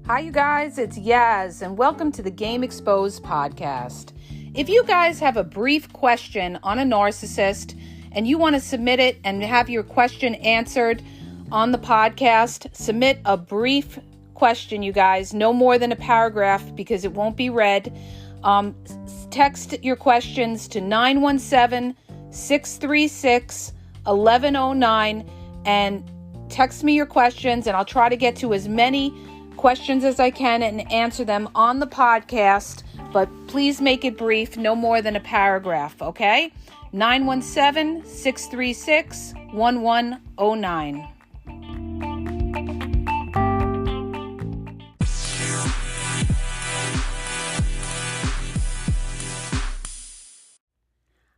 Hi, you guys, it's Yaz, and welcome to the Game Exposed podcast. If you guys have a brief question on a narcissist and you want to submit it and have your question answered on the podcast, submit a brief question, you guys, no more than a paragraph because it won't be read. Text your questions to 917-636-1109 and text me your questions, and I'll try to get to as many questions as I can and answer them on the podcast, but please make it brief, no more than a paragraph, okay? 917-636-1109.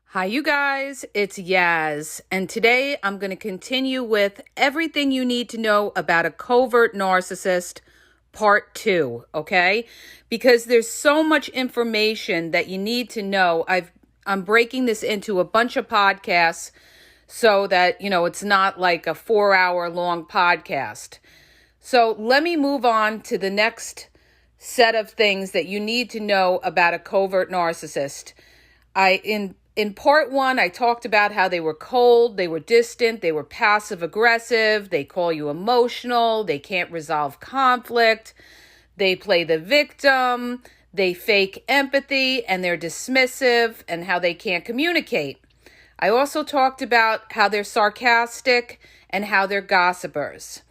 Hi, you guys, it's Yaz, and today I'm going to continue with everything you need to know about a covert narcissist, part 2, okay? Because there's so much information that you need to know. I'm breaking this into a bunch of podcasts so that, it's not like a 4-hour long podcast. So let me move on to the next set of things that you need to know about a covert narcissist. In part 1, I talked about how they were cold, they were distant, they were passive aggressive, they call you emotional, they can't resolve conflict, they play the victim, they fake empathy, and they're dismissive, and how they can't communicate. I also talked about how they're sarcastic and how they're gossipers.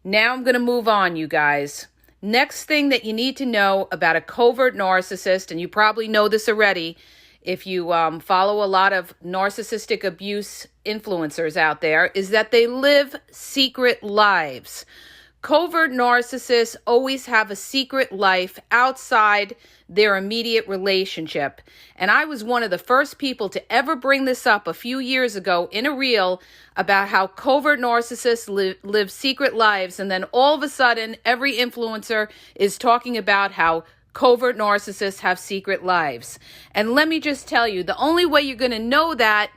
Now I'm going to move on, you guys. Next thing that you need to know about a covert narcissist, and you probably know this already, if you follow a lot of narcissistic abuse influencers out there, is that they live secret lives. Covert narcissists always have a secret life outside their immediate relationship. And I was one of the first people to ever bring this up a few years ago in a reel about how covert narcissists live secret lives. And then all of a sudden, every influencer is talking about how covert narcissists have secret lives. And let me just tell you, the only way you're going to know that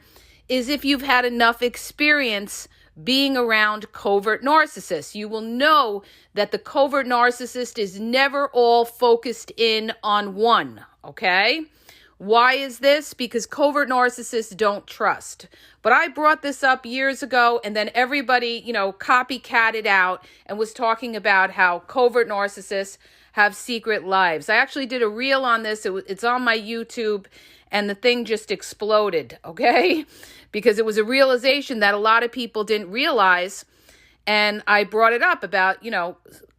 is if you've had enough experience being around covert narcissists. You will know that the covert narcissist is never all focused in on one, okay? Why is this? Because covert narcissists don't trust. But I brought this up years ago, and then everybody, copycatted out and was talking about how covert narcissists have secret lives. I actually did a reel on this. It's on my YouTube, and the thing just exploded, okay? Because it was a realization that a lot of people didn't realize, and I brought it up about,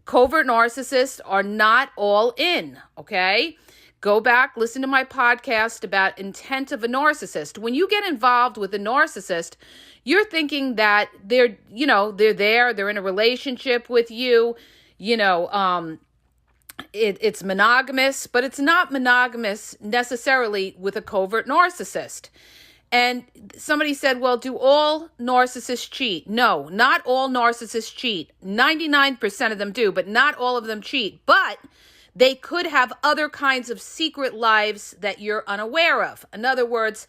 covert narcissists are not all in, okay? Go back, listen to my podcast about intent of a narcissist. When you get involved with a narcissist, you're thinking that they're there, they're in a relationship with you, it's monogamous, but it's not monogamous necessarily with a covert narcissist. And somebody said, well, do all narcissists cheat? No, not all narcissists cheat. 99% of them do, but not all of them cheat. But they could have other kinds of secret lives that you're unaware of. In other words,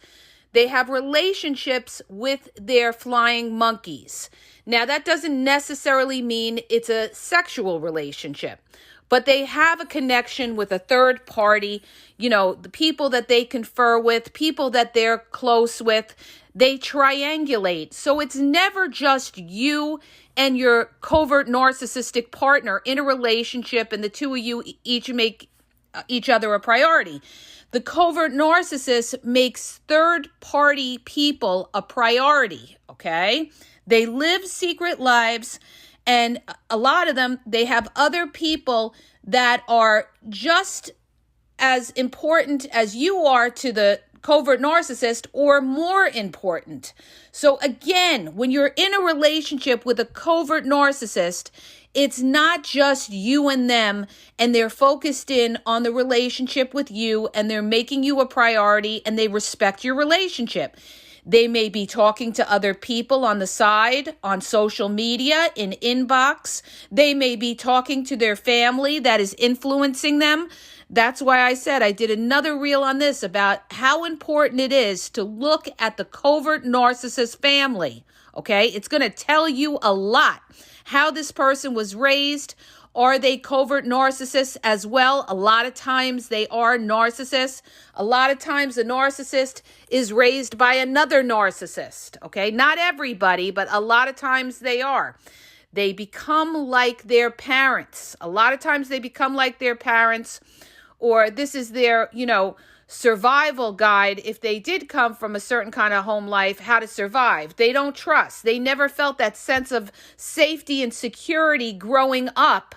they have relationships with their flying monkeys. Now, that doesn't necessarily mean it's a sexual relationship, but they have a connection with a third party, the people that they confer with, people that they're close with, they triangulate. So it's never just you and your covert narcissistic partner in a relationship and the two of you each make each other a priority. The covert narcissist makes third party people a priority, okay? They live secret lives. And a lot of them, they have other people that are just as important as you are to the covert narcissist or more important. So again, when you're in a relationship with a covert narcissist, it's not just you and them, and they're focused in on the relationship with you, and they're making you a priority, and they respect your relationship. They may be talking to other people on the side, on social media, in inbox. They may be talking to their family that is influencing them. That's why I said I did another reel on this about how important it is to look at the covert narcissist family, okay? It's going to tell you a lot. How this person was raised. Are they covert narcissists as well? A lot of times they are narcissists. A lot of times a narcissist is raised by another narcissist, okay? Not everybody, but a lot of times they are. They become like their parents. A lot of times they become like their parents, or this is their, survival guide. If they did come from a certain kind of home life, how to survive. They don't trust. They never felt that sense of safety and security growing up.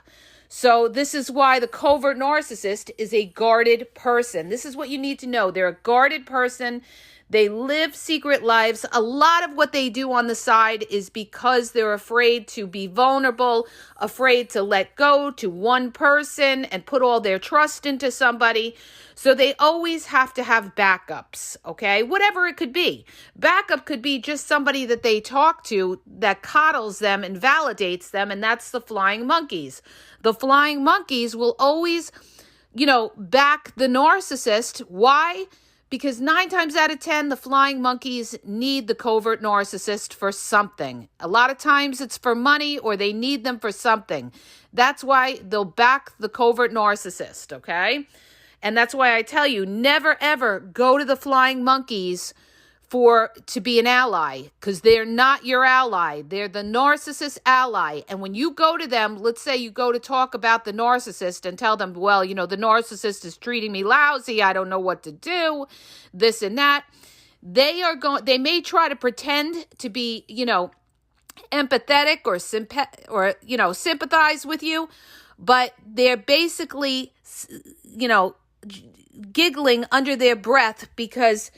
So this is why the covert narcissist is a guarded person. This is what you need to know. They're a guarded person. They live secret lives. A lot of what they do on the side is because they're afraid to be vulnerable, afraid to let go to one person and put all their trust into somebody. So they always have to have backups, okay? Whatever it could be. Backup could be just somebody that they talk to that coddles them and validates them, and that's the flying monkeys. The flying monkeys will always, back the narcissist. Why? Because 9 times out of 10, the flying monkeys need the covert narcissist for something. A lot of times it's for money or they need them for something. That's why they'll back the covert narcissist, okay? And that's why I tell you, never ever go to the flying monkeys to be an ally, because they're not your ally. They're the narcissist ally. And when you go to them, let's say you go to talk about the narcissist and tell them, well, the narcissist is treating me lousy. I don't know what to do, this and that. They may try to pretend to be, empathetic or sympathize with you, but they're basically, giggling under their breath because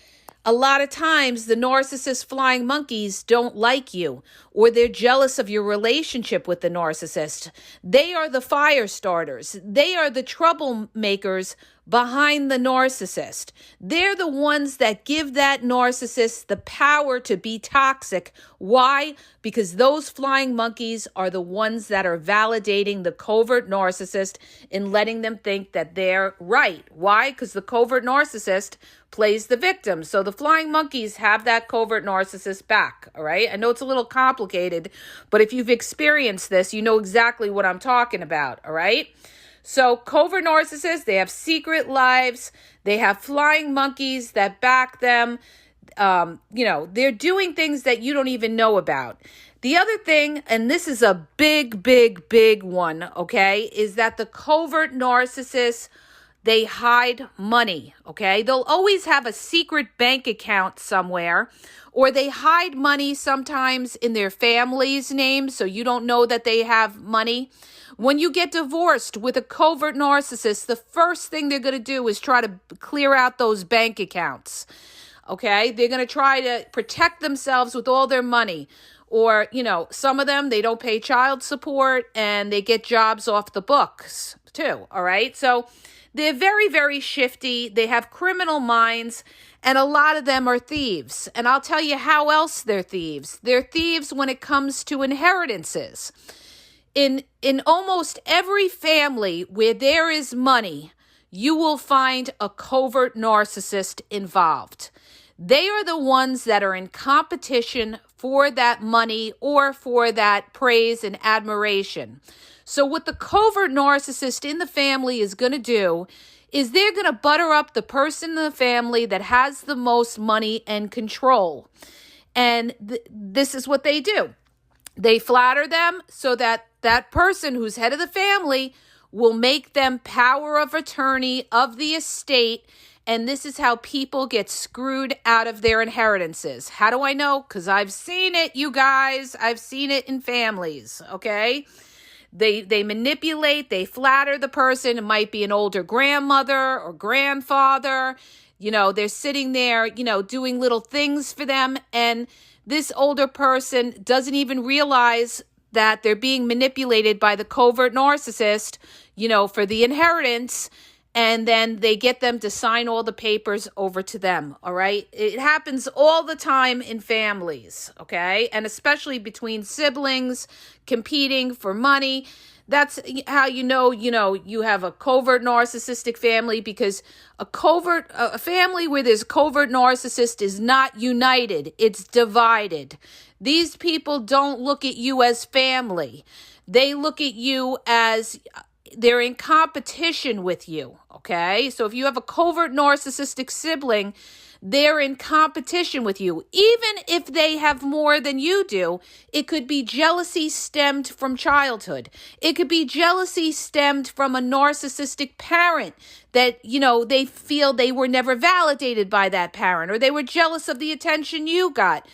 a lot of times the narcissist flying monkeys don't like you, or they're jealous of your relationship with the narcissist. They are the fire starters. They are the troublemakers behind the narcissist. They're the ones that give that narcissist the power to be toxic. Why? Because those flying monkeys are the ones that are validating the covert narcissist and letting them think that they're right. Why? Because the covert narcissist plays the victim. So the flying monkeys have that covert narcissist back, all right? I know it's a little complicated, but if you've experienced this, you know exactly what I'm talking about, all right? So covert narcissists, they have secret lives. They have flying monkeys that back them. They're doing things that you don't even know about. The other thing, and this is a big, big, big one, okay, is that the covert narcissists, they hide money, okay? They'll always have a secret bank account somewhere, or they hide money sometimes in their family's name, so you don't know that they have money. When you get divorced with a covert narcissist, the first thing they're going to do is try to clear out those bank accounts, okay? They're going to try to protect themselves with all their money. Or, some of them, they don't pay child support and they get jobs off the books too, all right? So they're very, very shifty. They have criminal minds, and a lot of them are thieves. And I'll tell you how else they're thieves. They're thieves when it comes to inheritances. In almost every family where there is money, you will find a covert narcissist involved. They are the ones that are in competition for that money or for that praise and admiration. So what the covert narcissist in the family is going to do is they're going to butter up the person in the family that has the most money and control. And this is what they do. They flatter them so that that person who's head of the family will make them power of attorney of the estate. And this is how people get screwed out of their inheritances. How do I know? Because I've seen it, you guys. I've seen it in families, okay? They manipulate, they flatter the person. It might be an older grandmother or grandfather. They're sitting there, doing little things for them. And this older person doesn't even realize that they're being manipulated by the covert narcissist, for the inheritance. And then they get them to sign all the papers over to them, all right? It happens all the time in families, okay? And especially between siblings competing for money. That's how you have a covert narcissistic family, because a family where there's covert narcissist is not united. It's divided. These people don't look at you as family. They look at you as they're in competition with you, okay? So if you have a covert narcissistic sibling, they're in competition with you. Even if they have more than you do, it could be jealousy stemmed from childhood. It could be jealousy stemmed from a narcissistic parent that, they feel they were never validated by that parent, or they were jealous of the attention you got.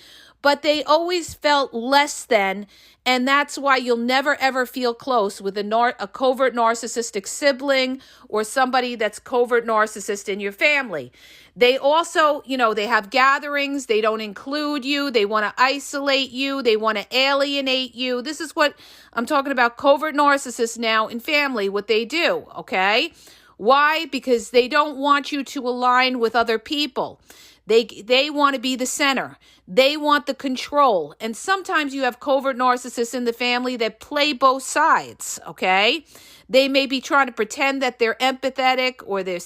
But they always felt less than, and that's why you'll never ever feel close with a covert narcissistic sibling or somebody that's covert narcissist in your family. They also, they have gatherings. They don't include you. They want to isolate you. They want to alienate you. This is what I'm talking about, covert narcissists now in family, what they do, okay? Why? Because they don't want you to align with other people. They want to be the center. They want the control. And sometimes you have covert narcissists in the family that play both sides, okay? They may be trying to pretend that they're empathetic or they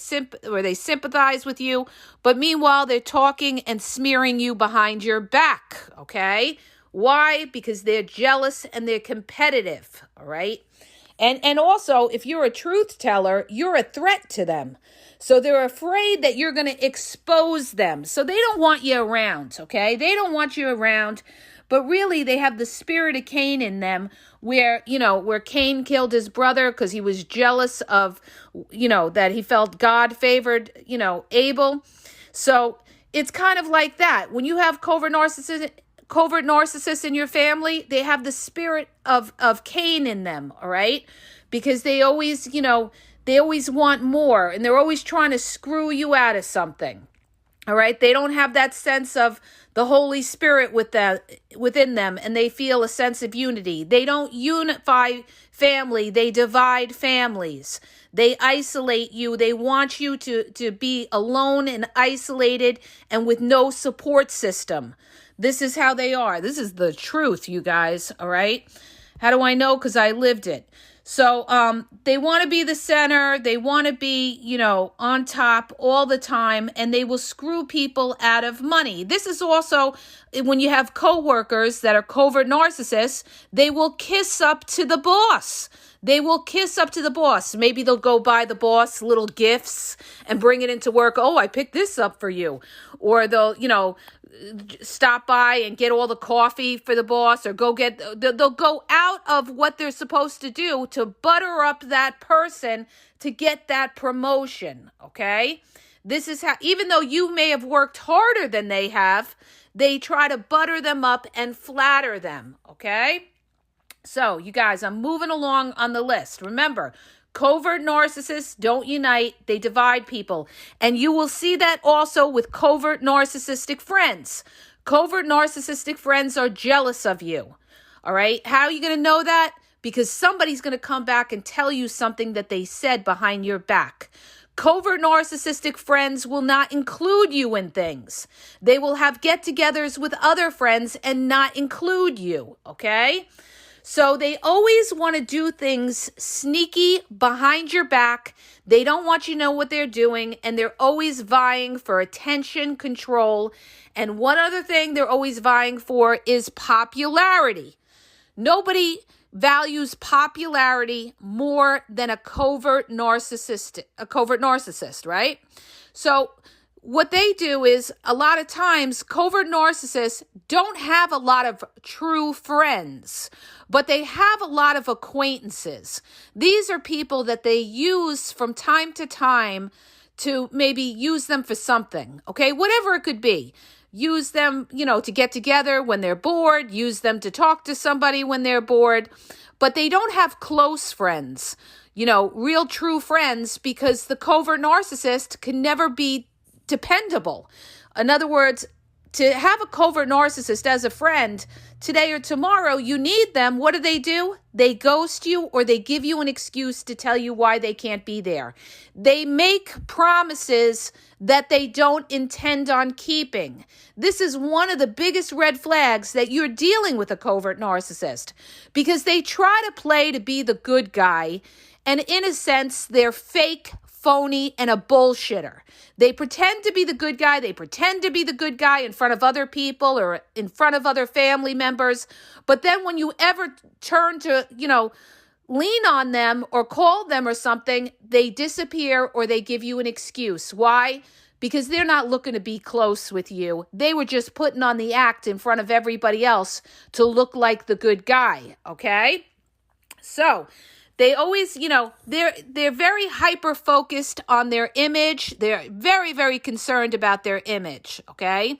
sympathize with you, but meanwhile, they're talking and smearing you behind your back, okay? Why? Because they're jealous and they're competitive, all right? And also, if you're a truth teller, you're a threat to them. So they're afraid that you're going to expose them. So they don't want you around, okay? They don't want you around. But really, they have the spirit of Cain in them where Cain killed his brother because he was jealous of, that he felt God favored, Abel. So it's kind of like that. When you have covert narcissists in your family, they have the spirit of Cain in them, all right? Because they always want more, and they're always trying to screw you out of something, all right? They don't have that sense of the Holy Spirit within them, and they feel a sense of unity. They don't unify family. They divide families. They isolate you. They want you to be alone and isolated and with no support system. This is how they are. This is the truth, you guys, all right? How do I know? Because I lived it. So they want to be the center. They want to be, on top all the time, and they will screw people out of money. This is also when you have coworkers that are covert narcissists, they will kiss up to the boss. They will kiss up to the boss. Maybe they'll go buy the boss little gifts and bring it into work. Oh, I picked this up for you. Or they'll, stop by and get all the coffee for the boss, or they'll go out of what they're supposed to do to butter up that person to get that promotion, okay? This is how, even though you may have worked harder than they have, they try to butter them up and flatter them, okay? So, you guys, I'm moving along on the list. Remember, covert narcissists don't unite, they divide people. And you will see that also with covert narcissistic friends. Covert narcissistic friends are jealous of you. All right? How are you going to know that? Because somebody's going to come back and tell you something that they said behind your back. Covert narcissistic friends will not include you in things. They will have get-togethers with other friends and not include you, okay? So they always want to do things sneaky behind your back. They don't want you to know what they're doing, and they're always vying for attention, control. And one other thing they're always vying for is popularity. Nobody values popularity more than a covert narcissist, right? So what they do is, a lot of times, covert narcissists don't have a lot of true friends, but they have a lot of acquaintances. These are people that they use from time to time to maybe use them for something, okay? Whatever it could be. Use them, to get together when they're bored. Use them to talk to somebody when they're bored. But they don't have close friends, real true friends, because the covert narcissist can never be dependable. In other words, to have a covert narcissist as a friend today or tomorrow, you need them. What do? They ghost you, or they give you an excuse to tell you why they can't be there. They make promises that they don't intend on keeping. This is one of the biggest red flags that you're dealing with a covert narcissist, because they try to play to be the good guy, and in a sense, they're fake phony, and a bullshitter. They pretend to be the good guy. They pretend to be the good guy in front of other people or in front of other family members. But then when you ever turn to, lean on them or call them or something, they disappear or they give you an excuse. Why? Because they're not looking to be close with you. They were just putting on the act in front of everybody else to look like the good guy, okay? So they always, they're very hyper-focused on their image. They're very, very concerned about their image, okay?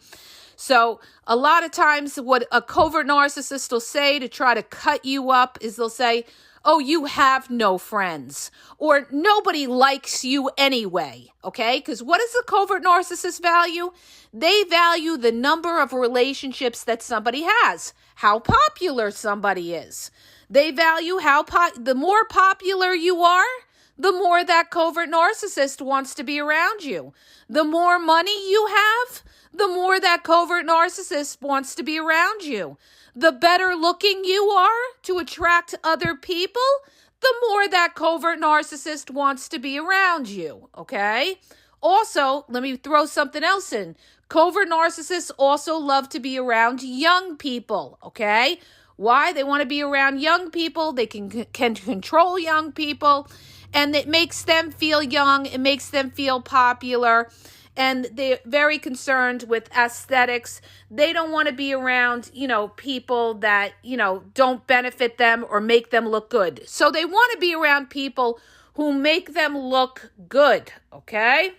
So a lot of times what a covert narcissist will say to try to cut you up is they'll say, oh, you have no friends, or nobody likes you anyway, okay? Because what does a covert narcissist value? They value the number of relationships that somebody has, how popular somebody is. They value the more popular you are, the more that covert narcissist wants to be around you. The more money you have, the more that covert narcissist wants to be around you. The better looking you are to attract other people, the more that covert narcissist wants to be around you, okay? Also, let me throw something else in. Covert narcissists also love to be around young people, okay? Why? They want to be around young people. They can control young people, and it makes them feel young. It makes them feel popular. And they're very concerned with aesthetics. They don't want to be around, people that, don't benefit them or make them look good. So they want to be around people who make them look good, okay?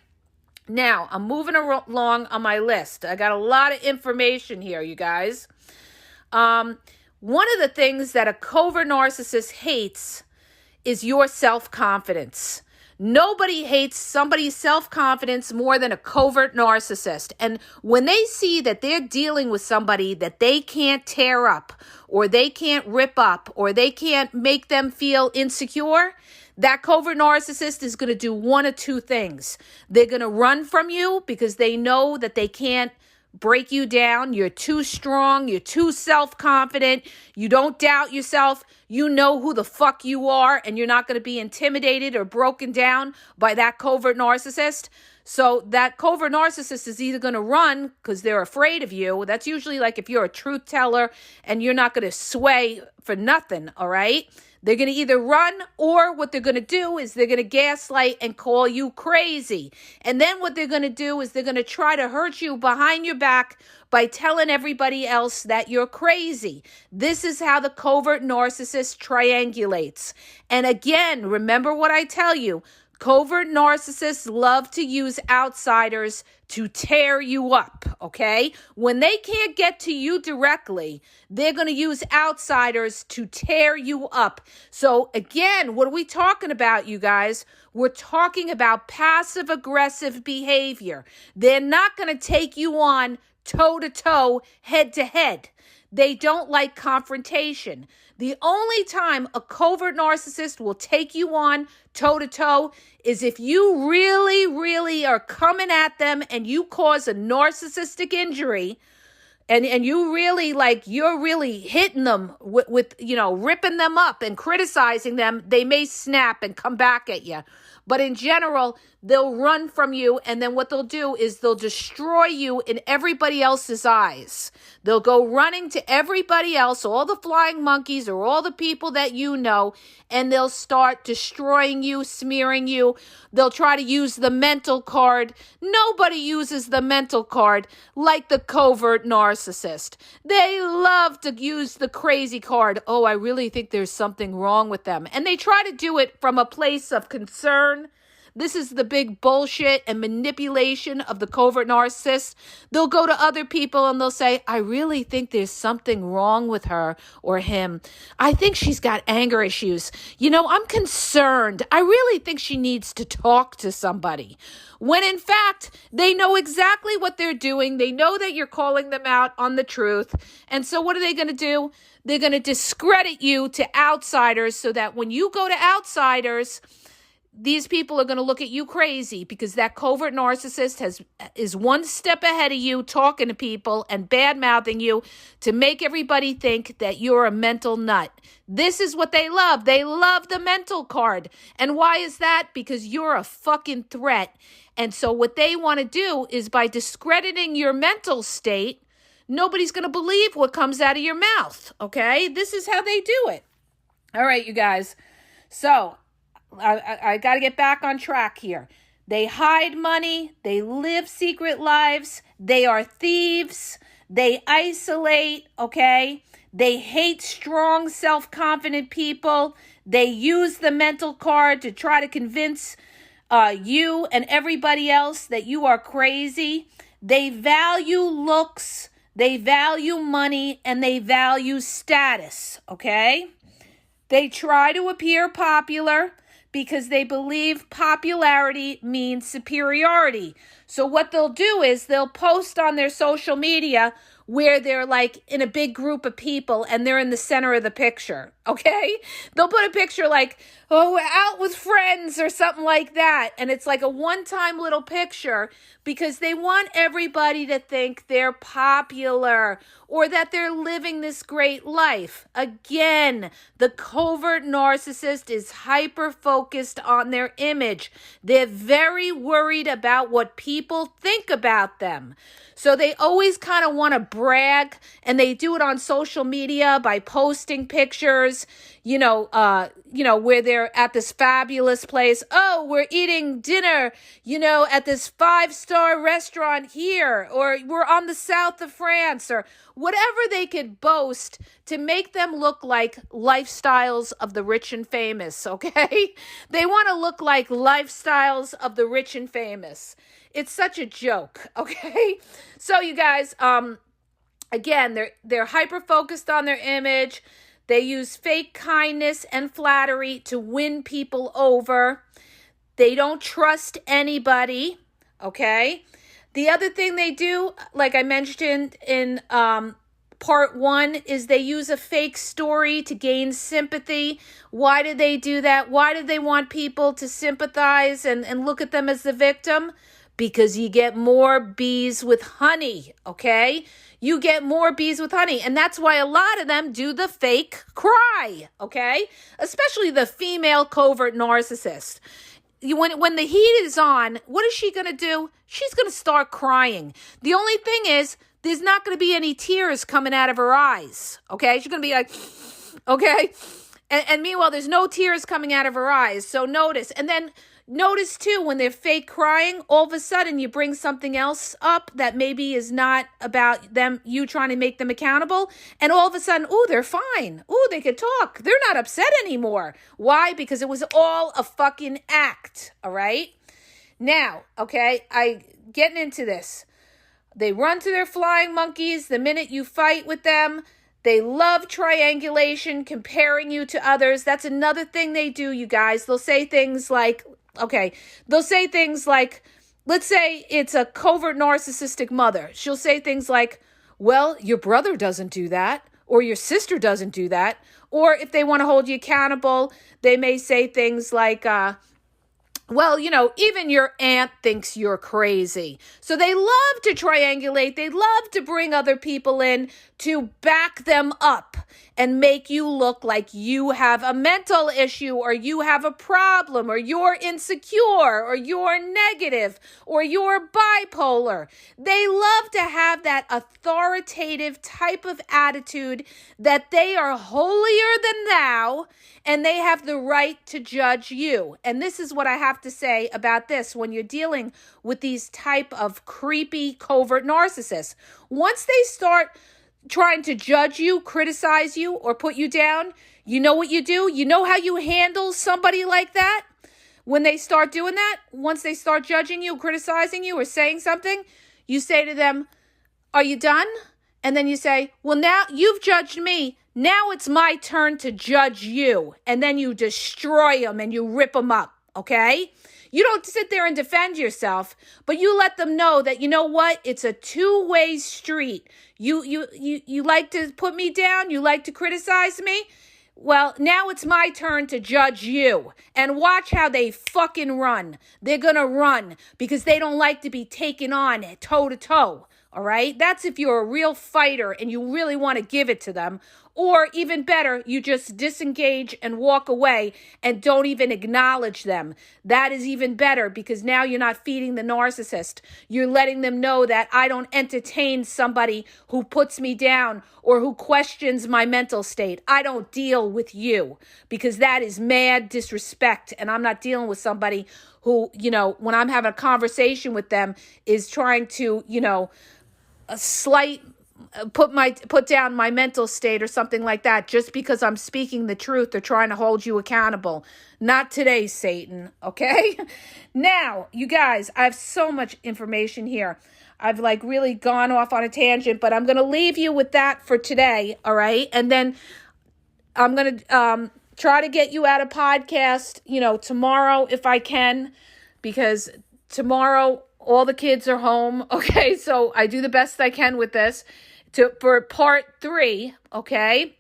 Now, I'm moving along on my list. I got a lot of information here, you guys. One of the things that a covert narcissist hates is your self-confidence. Nobody hates somebody's self-confidence more than a covert narcissist. And when they see that they're dealing with somebody that they can't tear up, or they can't rip up, or they can't make them feel insecure, that covert narcissist is going to do one of two things. They're going to run from you because they know that they can't break you down. You're too strong. You're too self-confident. You don't doubt yourself. You know who the fuck you are, and you're not going to be intimidated or broken down by that covert narcissist. So that covert narcissist is either going to run because they're afraid of you. That's usually like if you're a truth teller and you're not going to sway for nothing, all right? They're going to either run, or what they're going to do is they're going to gaslight and call you crazy. And then what they're going to do is they're going to try to hurt you behind your back by telling everybody else that you're crazy. This is how the covert narcissist triangulates. And again, remember what I tell you. Covert narcissists love to use outsiders to tear you up, okay? When they can't get to you directly, they're going to use outsiders to tear you up. So again, what are we talking about, you guys? We're talking about passive-aggressive behavior. They're not going to take you on toe-to-toe, head-to-head. They don't like confrontation. The only time a covert narcissist will take you on toe-to-toe is if you really, really are coming at them and you cause a narcissistic injury, and you really you're really hitting them with ripping them up and criticizing them. They may snap and come back at you. But in general, they'll run from you, and then what they'll do is they'll destroy you in everybody else's eyes. They'll go running to everybody else, all the flying monkeys or all the people that you know, and they'll start destroying you, smearing you. They'll try to use the mental card. Nobody uses the mental card like the covert narcissist. They love to use the crazy card. Oh, I really think there's something wrong with them. And they try to do it from a place of concern. This is the big bullshit and manipulation of the covert narcissist. They'll go to other people and they'll say, I really think there's something wrong with her or him. I think she's got anger issues. I'm concerned. I really think she needs to talk to somebody. When in fact, they know exactly what they're doing. They know that you're calling them out on the truth. And so what are they going to do? They're going to discredit you to outsiders so that when you go to outsiders, these people are going to look at you crazy because that covert narcissist is one step ahead of you, talking to people and bad-mouthing you to make everybody think that you're a mental nut. This is what they love. They love the mental card. And why is that? Because you're a fucking threat. And so what they want to do is, by discrediting your mental state, nobody's going to believe what comes out of your mouth, okay? This is how they do it. All right, you guys. So I got to get back on track here. They hide money. They live secret lives. They are thieves. They isolate, okay? They hate strong, self-confident people. They use the mental card to try to convince you and everybody else that you are crazy. They value looks. They value money, and they value status, okay? They try to appear popular because they believe popularity means superiority. So what they'll do is they'll post on their social media where they're like in a big group of people and they're in the center of the picture, okay? They'll put a picture like, oh, we're out with friends or something like that. And it's like a one-time little picture because they want everybody to think they're popular or that they're living this great life. Again, the covert narcissist is hyper-focused on their image. They're very worried about what people think about them. So they always kind of want to brag, and they do it on social media by posting pictures, where they're at this fabulous place. Oh, we're eating dinner, at this 5-star restaurant here, or we're on the south of France, or whatever they could boast to make them look like lifestyles of the rich and famous, okay? They want to look like lifestyles of the rich and famous. It's such a joke, okay? So you guys, again, they're hyper-focused on their image. They use fake kindness and flattery to win people over. They don't trust anybody, okay? The other thing they do, like I mentioned in part 1, is they use a fake story to gain sympathy. Why did they do that? Why did they want people to sympathize and look at them as the victim? Because you get more bees with honey, okay? You get more bees with honey. And that's why a lot of them do the fake cry, okay? Especially the female covert narcissist. When the heat is on, what is she going to do? She's going to start crying. The only thing is, there's not going to be any tears coming out of her eyes, okay? She's going to be like, okay? And meanwhile, there's no tears coming out of her eyes. So notice. And then notice, too, when they're fake crying, all of a sudden you bring something else up that maybe is not about you trying to make them accountable. And all of a sudden, ooh, they're fine. Ooh, they can talk. They're not upset anymore. Why? Because it was all a fucking act, all right? Now, okay, getting into this. They run to their flying monkeys the minute you fight with them. They love triangulation, comparing you to others. That's another thing they do, you guys. They'll say things like, let's say it's a covert narcissistic mother. She'll say things like, well, your brother doesn't do that, or your sister doesn't do that. Or if they want to hold you accountable, they may say things like, well, even your aunt thinks you're crazy. So they love to triangulate. They love to bring other people in to back them up and make you look like you have a mental issue, or you have a problem, or you're insecure, or you're negative, or you're bipolar. They love to have that authoritative type of attitude that they are holier than thou, and they have the right to judge you. And this is what I have to say about this when you're dealing with these type of creepy covert narcissists. Once they start trying to judge you, criticize you, or put you down, you know what you do? You know how you handle somebody like that? When they start doing that, once they start judging you, criticizing you, or saying something, you say to them, are you done? And then you say, well, now you've judged me. Now it's my turn to judge you. And then you destroy them and you rip them up, okay? You don't sit there and defend yourself, but you let them know that, you know what? It's a two-way street. You like to put me down. You like to criticize me. Well, now it's my turn to judge you. And watch how they fucking run. They're gonna run because they don't like to be taken on toe to toe. All right? That's if you're a real fighter and you really want to give it to them. Or even better, you just disengage and walk away and don't even acknowledge them. That is even better because now you're not feeding the narcissist. You're letting them know that I don't entertain somebody who puts me down or who questions my mental state. I don't deal with you because that is mad disrespect. And I'm not dealing with somebody who, when I'm having a conversation with them is trying to, a slight put down my mental state or something like that just because I'm speaking the truth. They're trying to hold you accountable. Not today, Satan. Okay? Now, you guys, I have so much information here. I've really gone off on a tangent, but I'm going to leave you with that for today. All right? And then I'm going to try to get you out a podcast, tomorrow if I can, because tomorrow all the kids are home. Okay? So I do the best I can with this. For part 3, okay,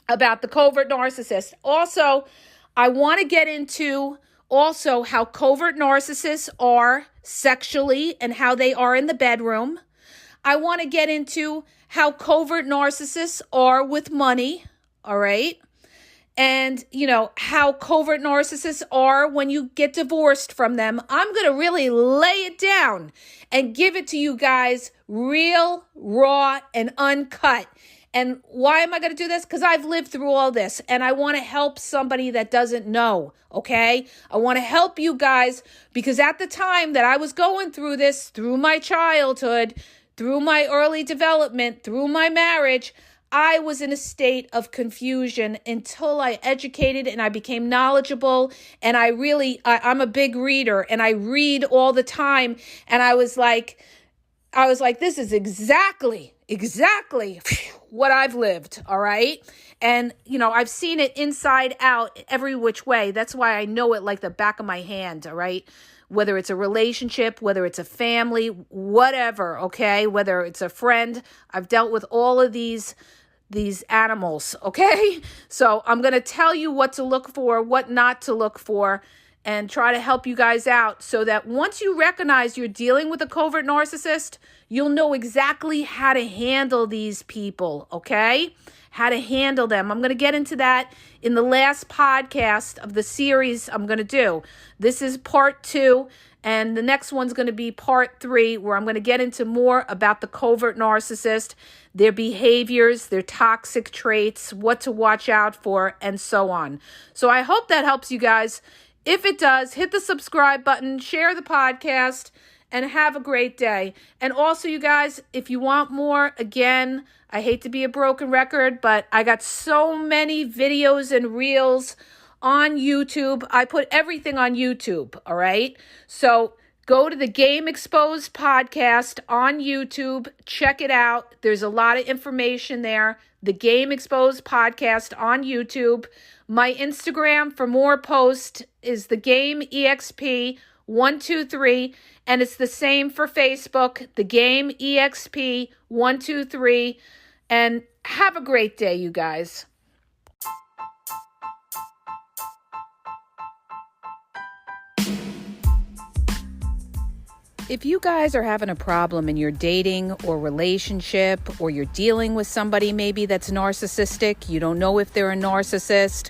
about the covert narcissist. Also, I want to get into also how covert narcissists are sexually and how they are in the bedroom. I want to get into how covert narcissists are with money, all right? And, how covert narcissists are when you get divorced from them. I'm going to really lay it down and give it to you guys real, raw, and uncut. And why am I going to do this? Because I've lived through all this and I want to help somebody that doesn't know, okay? I want to help you guys because at the time that I was going through this, through my childhood, through my early development, through my marriage, I was in a state of confusion until I educated and I became knowledgeable. And I'm a big reader and I read all the time. And I was like, this is exactly what I've lived. All right. And, I've seen it inside out every which way. That's why I know it like the back of my hand. All right. Whether it's a relationship, whether it's a family, whatever. Okay. Whether it's a friend, I've dealt with all of these animals, okay? So I'm going to tell you what to look for, what not to look for, and try to help you guys out so that once you recognize you're dealing with a covert narcissist, you'll know exactly how to handle these people, okay? How to handle them. I'm going to get into that in the last podcast of the series I'm going to do. This is part 2. And the next one's going to be part 3, where I'm going to get into more about the covert narcissist, their behaviors, their toxic traits, what to watch out for, and so on. So I hope that helps you guys. If it does, hit the subscribe button, share the podcast, and have a great day. And also, you guys, if you want more, again, I hate to be a broken record, but I got so many videos and reels on YouTube. I put everything on YouTube, all right? So go to the Game Exposed podcast on YouTube. Check it out. There's a lot of information there. The Game Exposed podcast on YouTube. My Instagram for more posts is the Game EXP 123, and it's the same for Facebook, the Game EXP 123. And have a great day, you guys. If you guys are having a problem in your dating or relationship, or you're dealing with somebody maybe that's narcissistic, you don't know if they're a narcissist,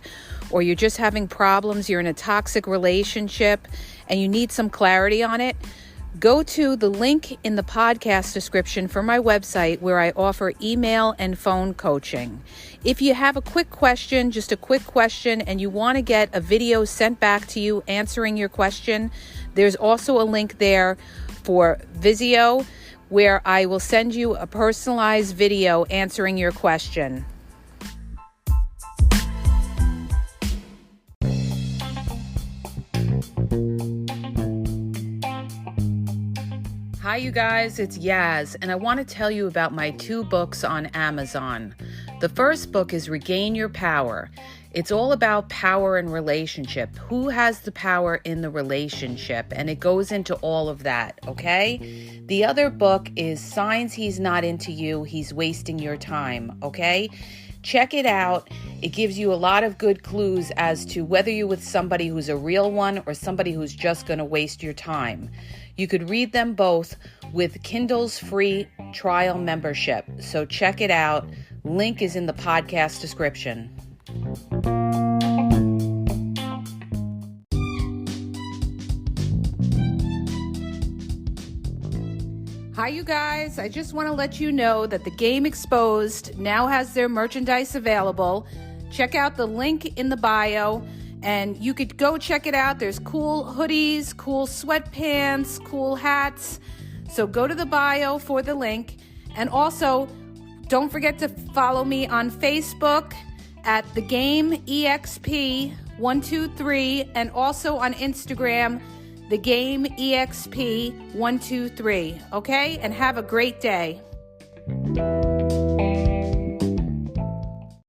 or you're just having problems, you're in a toxic relationship, and you need some clarity on it, go to the link in the podcast description for my website where I offer email and phone coaching. If you have a quick question, just a quick question, and you want to get a video sent back to you answering your question, there's also a link there for Visio where I will send you a personalized video answering your question. Hi, you guys, it's Yaz, and I want to tell you about my 2 books on Amazon. The first book is Regain Your Power. It's all about power and relationship. Who has the power in the relationship? And it goes into all of that, okay? The other book is Signs He's Not Into You, He's Wasting Your Time, okay? Check it out. It gives you a lot of good clues as to whether you're with somebody who's a real one or somebody who's just going to waste your time. You could read them both with Kindle's free trial membership. So check it out. Link is in the podcast description. Hi, you guys. I just want to let you know that the Game Exposed now has their merchandise available. Check out the link in the bio, and you could go check it out. There's cool hoodies, cool sweatpants, cool hats. So go to the bio for the link. And also, don't forget to follow me on Facebook at The Game EXP 123, and also on Instagram, The Game EXP 123. Okay? And have a great day.